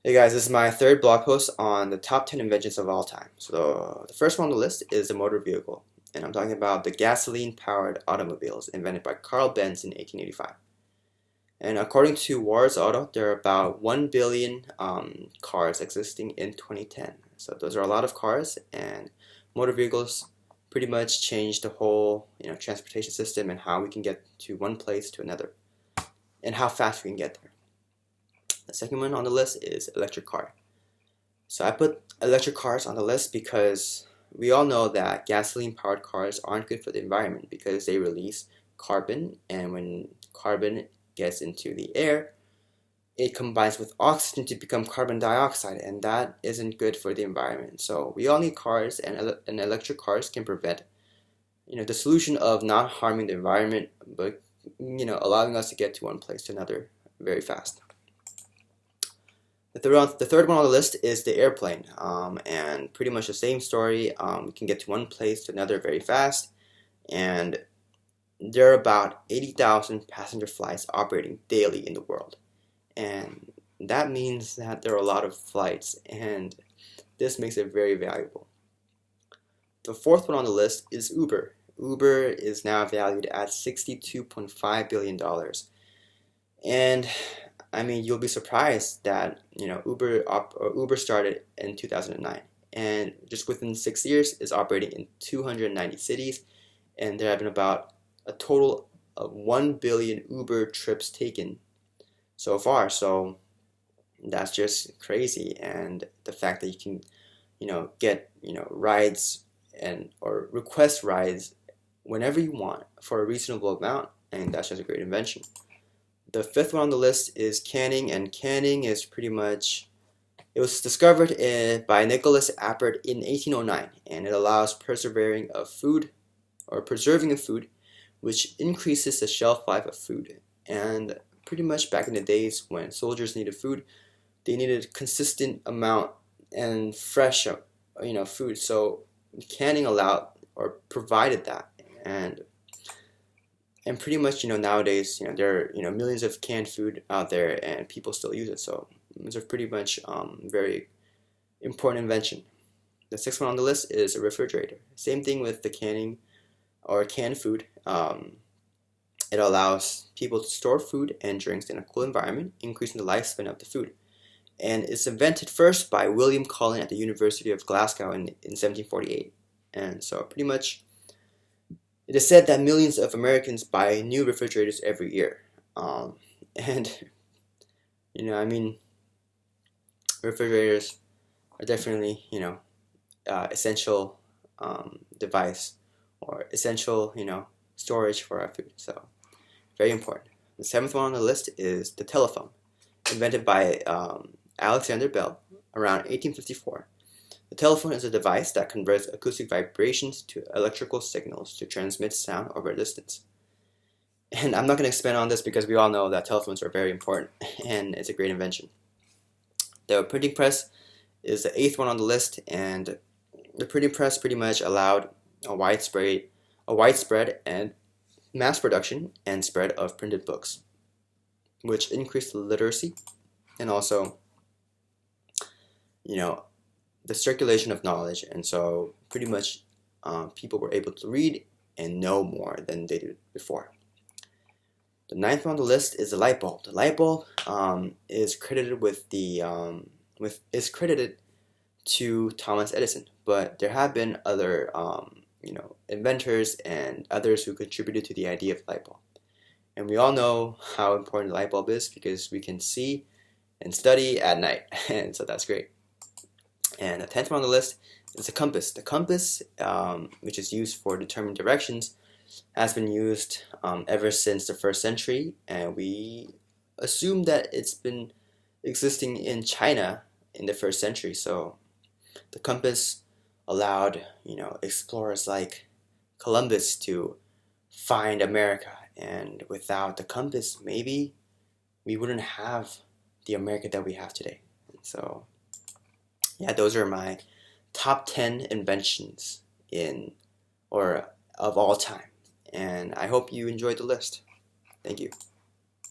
Hey guys, this is my third blog post on the top 10 inventions of all time. So the first one on the list is the motor vehicle, and I'm talking about the gasoline-powered automobiles invented by Carl Benz in 1885. And according to Wars Auto, there are about 1 billion cars existing in 2010. So those are a lot of cars, and motor vehicles pretty much changed the whole transportation system and how we can get to one place to another, and how fast we can get there. The second one on the list is electric car. So I put electric cars on the list because we all know that gasoline-powered cars aren't good for the environment because they release carbon, and when carbon gets into the air, it combines with oxygen to become carbon dioxide, and that isn't good for the environment. So we all need cars, and electric cars can prevent, the solution of not harming the environment, but allowing us to get to one place to another very fast. The third one on the list is the airplane, and pretty much the same story. We can get to one place to another very fast, and there are about 80,000 passenger flights operating daily in the world, and that means that there are a lot of flights, and this makes it very valuable. The fourth one on the list is Uber. Uber is now valued at $62.5 billion, and I mean, you'll be surprised that Uber started in 2009, and just within 6 years is operating in 290 cities, and there have been about a total of 1 billion Uber trips taken so far. So that's just crazy, and the fact that you can, get rides or request rides whenever you want for a reasonable amount, and that's just a great invention. The fifth one on the list is canning, and canning is pretty much, it was discovered by Nicholas Appert in 1809, and it allows preserving of food, which increases the shelf life of food. And pretty much back in the days when soldiers needed food, they needed consistent amount and fresh, food. So canning allowed or provided that, and pretty much, nowadays, there are, millions of canned food out there, and people still use it. So it's a pretty much very important invention. The sixth one on the list is a refrigerator. Same thing with the canning or canned food. It allows people to store food and drinks in a cool environment, increasing the lifespan of the food. And it's invented first by William Cullen at the University of Glasgow in 1748. And so pretty much, it is said that millions of Americans buy new refrigerators every year. And, I mean, refrigerators are definitely, essential device or essential, storage for our food. So, very important. The seventh one on the list is the telephone, invented by Alexander Bell around 1854. The telephone is a device that converts acoustic vibrations to electrical signals to transmit sound over a distance. And I'm not going to expand on this because we all know that telephones are very important, and it's a great invention. The printing press is the eighth one on the list, and the printing press pretty much allowed a widespread and mass production and spread of printed books, which increased literacy and also, the circulation of knowledge. And so pretty much people were able to read and know more than they did before. The ninth one on the list is the light bulb. The light bulb is credited to Thomas Edison, but there have been other inventors and others who contributed to the idea of light bulb. And we all know how important the light bulb is because we can see and study at night, and so that's great. And the 10th one on the list is the compass. The compass, which is used for determining directions, has been used ever since the 1st century, and we assume that it's been existing in China in the 1st century. So the compass allowed, explorers like Columbus to find America, and without the compass, maybe we wouldn't have the America that we have today. And so yeah, those are my top 10 inventions of all time. And I hope you enjoyed the list. Thank you.